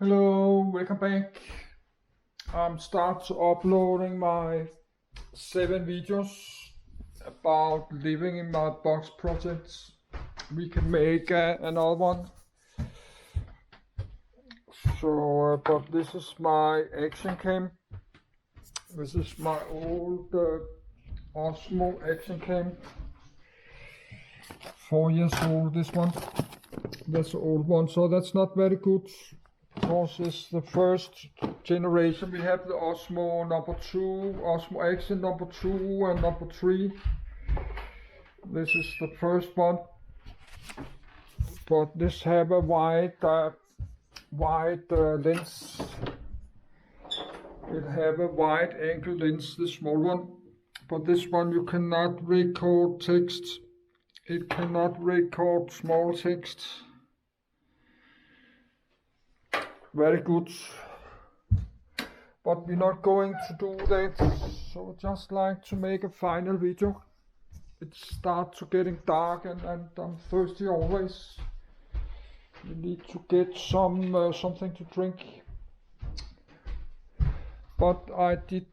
Hello, welcome back. I'm start uploading my 7 videos about living in my box projects. We can make another one. So, but this is my action cam. This is my old Osmo action cam. 4 years old, this one. That's the old one, so that's not very good. Because it's the first generation. We have the Osmo number 2, Osmo Action number 2 and number 3. This is the first one. But this have a wide lens. It have a wide angle lens, the small one. But this one you cannot record text. It cannot record small text. Very good, but we're not going to do that, so just like to make a final video. It starts to getting dark and I'm thirsty always. We need to get something to drink. But I did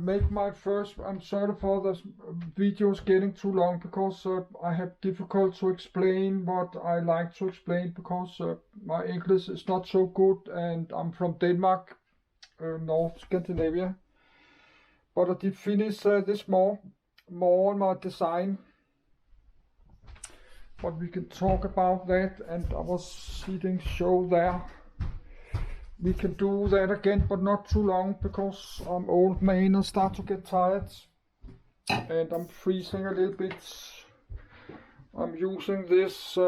make my first. I'm sorry for the videos getting too long because I have difficult to explain what I like to explain because my English is not so good and I'm from Denmark, North Scandinavia. But I did finish this more on my design. But we can talk about that, and I was sitting show there. We can do that again, but not too long because I'm old man and start to get tired. And I'm freezing a little bit. I'm using this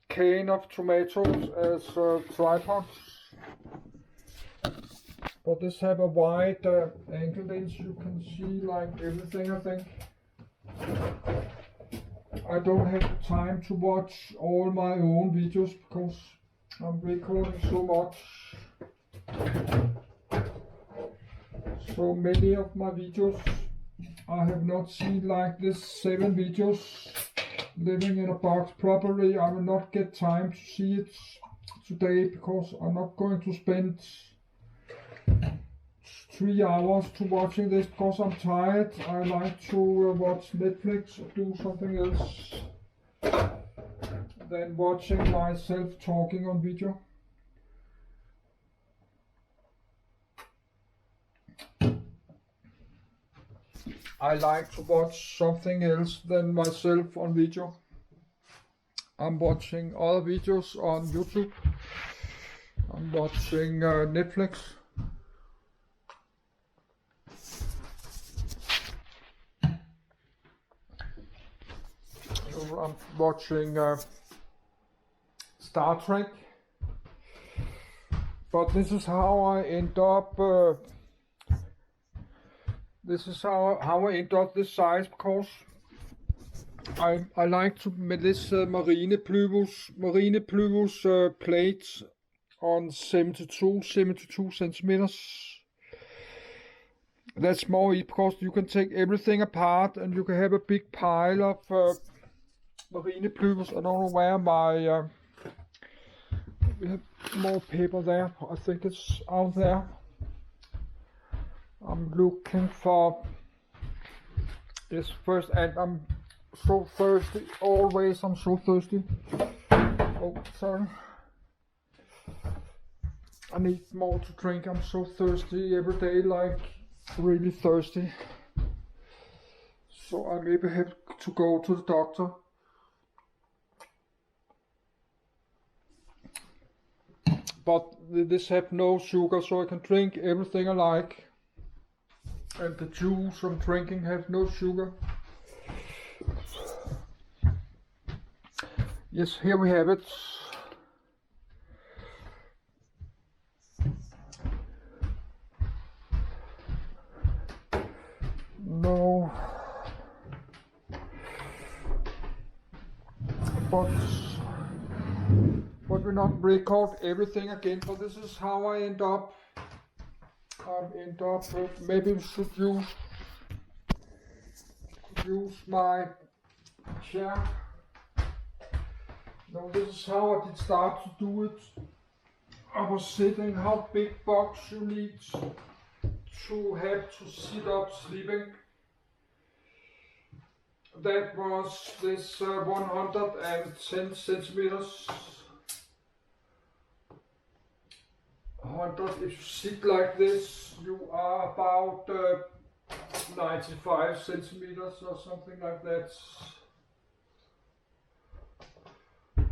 can of tomatoes as a tripod. But this have a wide angle lens. You can see like everything, I think. I don't have time to watch all my own videos because I'm recording so much. So many of my videos I have not seen, like this 7 videos living in a box properly. I will not get time to see it today because I'm not going to spend 3 hours to watching this because I'm tired. I like to watch Netflix or do something else than watching myself talking on video. I like to watch something else than myself on video. I'm watching other videos on YouTube. I'm watching Netflix. I'm watching Star Trek. But this is how I end up. This is how I end up this size because I like to with this marine pluvus plate on 72 centimeters. That's more because you can take everything apart and you can have a big pile of marine pluvus. I don't know where my we have more paper there. I think it's out there. I'm looking for this first, and I'm so thirsty. Always, I'm so thirsty. Oh, sorry. I need more to drink. I'm so thirsty every day, like really thirsty. So I maybe have to go to the doctor. But this have no sugar, so I can drink everything I like. And the juice I'm drinking have no sugar. Yes, here we have it. No. But we not record everything again, but this is how I end up. Maybe we should use my chair. No, this is how I did start to do it. I was sitting how big box you need to have to sit up sleeping. That was this 110 centimeters. 100, if you sit like this, you are about 95 centimeters or something like that.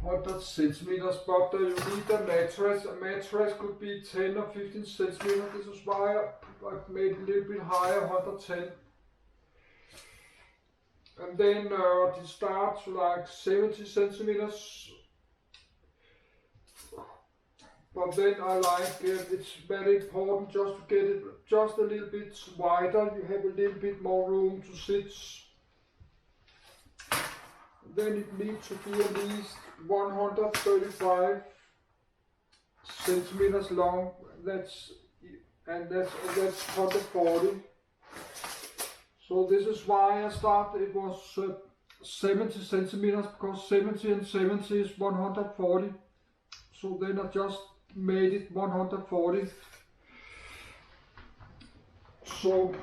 100 centimeters, but you need a mattress. A mattress could be 10 or 15 centimeters. This is why I made it a little bit higher, 110. And then it starts like 70 centimeters. But then I like it's very important just to get it just a little bit wider. You have a little bit more room to sit. Then it needs to be at least 135 centimeters long. That's 140. So this is why I started. It was 70 centimeters because 70 and 70 is 140. So then I just made it 140. So,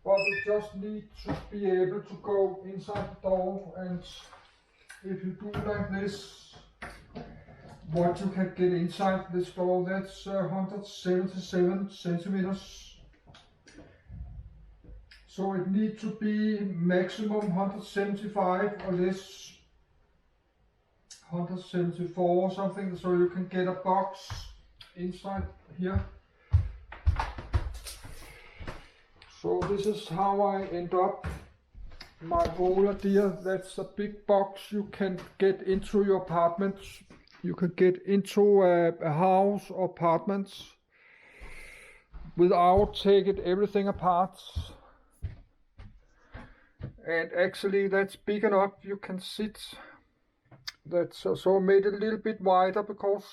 but you just need to be able to go inside the door, and if you do like this, what you can get inside this door, that's 177 centimeters. So it needs to be maximum 175 or less. 174 or something, so you can get a box inside here. So this is how I end up my whole idea. That's a big box you can get into your apartment. You can get into a house or apartments without taking everything apart. And actually that's big enough you can sit. That's also made it a little bit wider because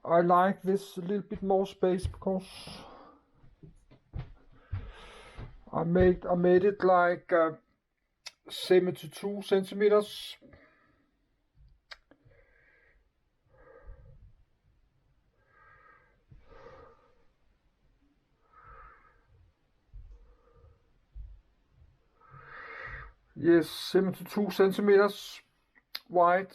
I like this a little bit more space, because I made it like 72 centimeters. Yes, 72 centimeters wide.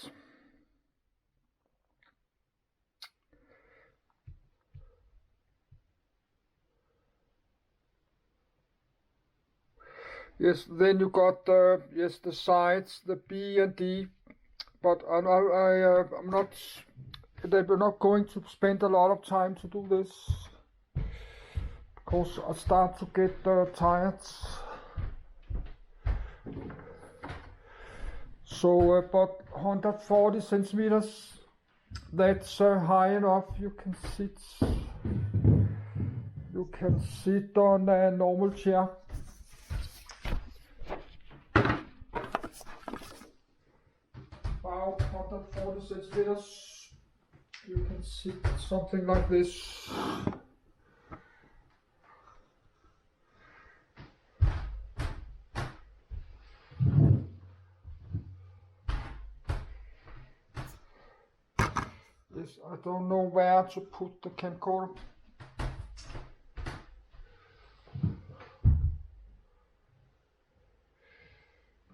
Yes, then you got the sides, the B and D, but I'm not. We're not going to spend a lot of time to do this because I start to get tired. So, but 140 centimeters, that's high enough. You can sit on a normal chair. About 140 centimeters, you can sit something like this. Yes, I don't know where to put the camcorder.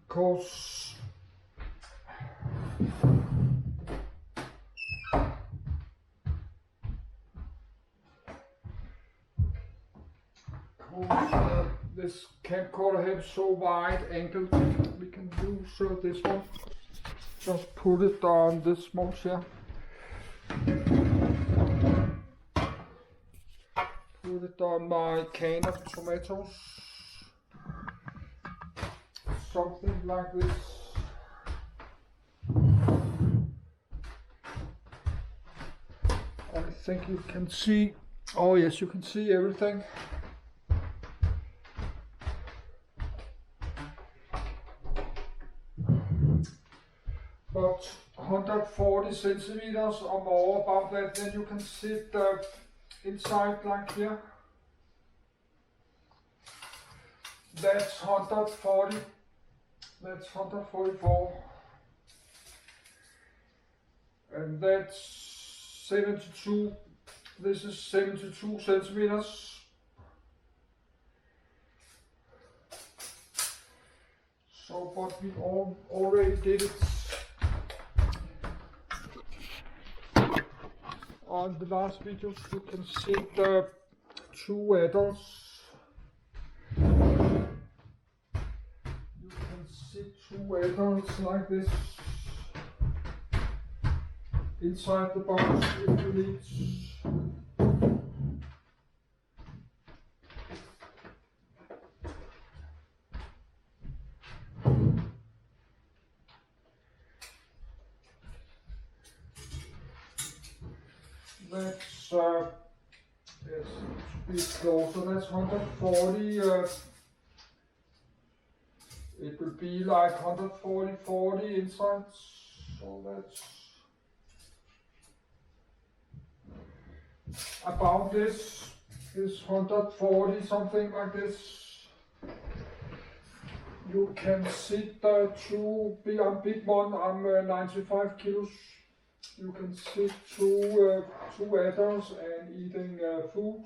Because this camcorder has so wide angle, we can use this one. Just put it on this small chair. Put it on my can of tomatoes. Something like this. I think you can see. Oh yes, you can see everything. But 140 centimeters or more above that, then you can sit inside like here. That's 140. That's 144. and that's 72. This is 72 centimeters. So, but we already did it on the last video. You can see the two adults. You can see two adults like this inside the box if you need. That's yes, to be closer. That's 140. It will be like 140 inside. So that's about this. Is 140 something like this. You can sit two big. I'm big one. I'm 95 kilos. You can sit two adults and eating food.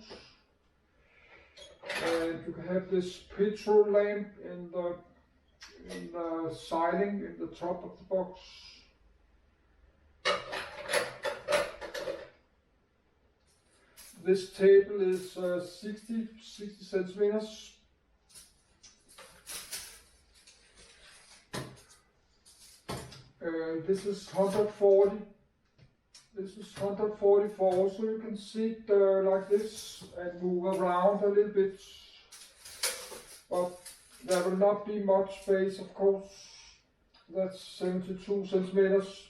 And you can have this petrol lamp in the siding in the top of the box. This table is 60 centimeters. This is 140. This is 144, so you can sit like this and move around a little bit. But there will not be much space, of course. That's 72 centimeters.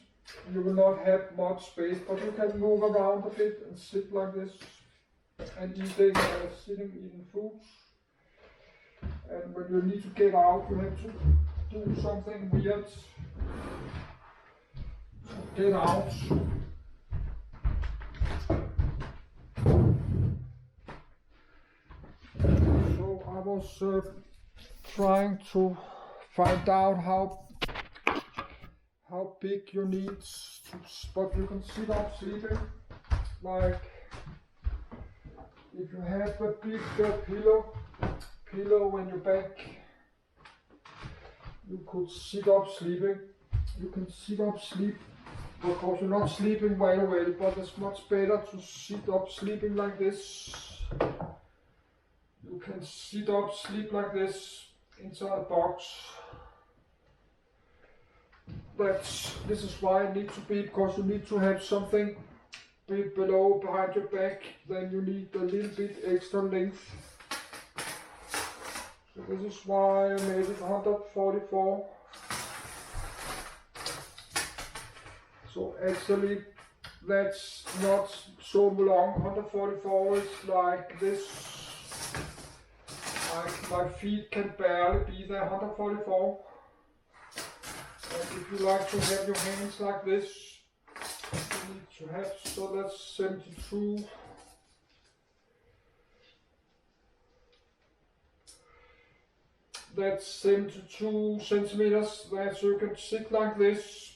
You will not have much space, but you can move around a bit and sit like this and eating food. And when you need to get out, you have to do something weird to get out. So I was trying to find out how big you need, but you can sit up sleeping. Like if you have a big pillow in your back, you could sit up sleeping. You can sit up sleep. Of course, you're not sleeping right away, but it's much better to sit up sleeping like this. You can sit up, sleep like this inside a box. This is why it needs to be, because you need to have something below behind your back. Then you need a little bit extra length. So this is why I made it 144. So actually that's not so long. 144 is like this. My feet can barely be there. 144. And if you like to have your hands like this, you need to have, so that's 72. That's 72 centimeters. That you can sit like this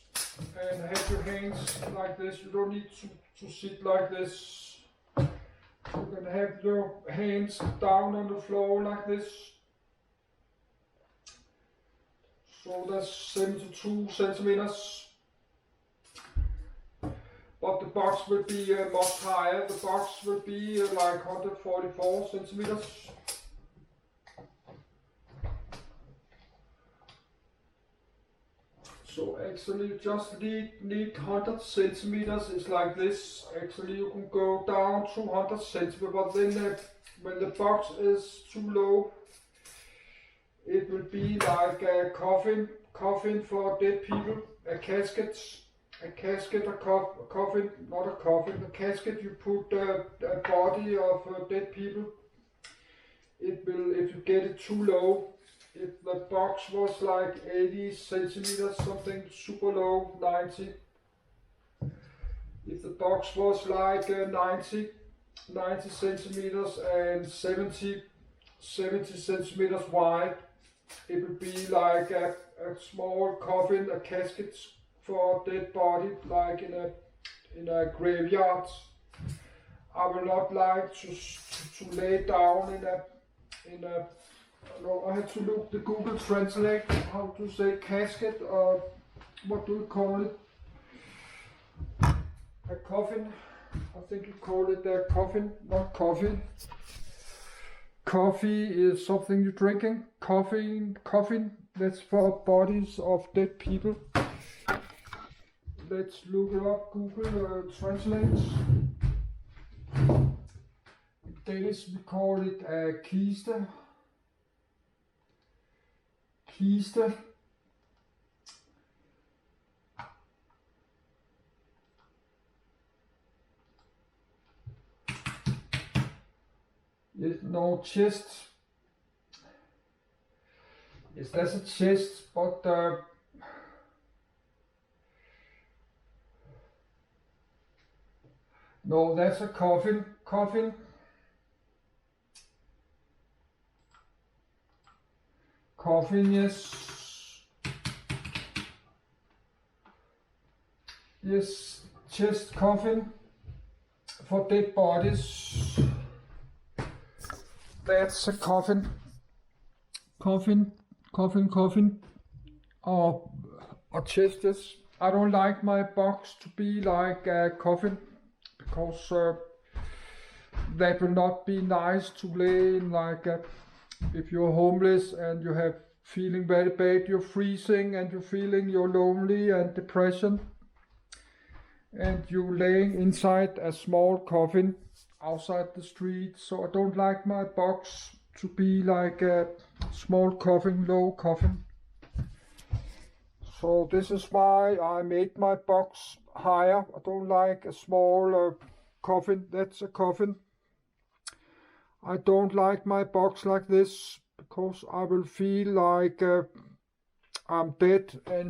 and have your hands like this. You don't need to sit like this. You can have your hands down on the floor like this. So that's 72 centimeters. But the box will be much higher. The box will be like 144 centimeters. So actually you just need 100 centimeters. It's like this. Actually you can go down 200 centimeters, but then when the box is too low, it will be like a coffin for dead people, a casket, a coffin, not a coffin, a casket. You put a body of dead people. It will, if you get it too low. If the box was like 80 centimeters, something super low, 90. If the box was like 90 centimeters and 70 centimeters wide, it would be like a small coffin, a casket for a dead body, like in a in a graveyard. I will not like to lay down in a no, I had to look the Google Translate how to say casket or what do you call it? A coffin. I think you call it a coffin, not coffee. Coffee is something you're drinking. Coffin, that's for bodies of dead people. Let's look it up. Google translates. In Danish we call it a kiste. Kiste. Yes, no, chest. Yes, that's a chest, but no, that's a coffin. Coffin. Coffin, yes. Yes, chest coffin for dead bodies. That's a coffin. Coffin. Or chest, yes. I don't like my box to be like a coffin because that will not be nice to lay in like if you're homeless and you have feeling very bad, you're freezing and you're feeling you're lonely and depression and you're laying inside a small coffin outside the street. So I don't like my box to be like a small coffin, low coffin. So this is why I made my box higher. I don't like a small coffin. That's a coffin. I don't like my box like this because I will feel like I'm dead and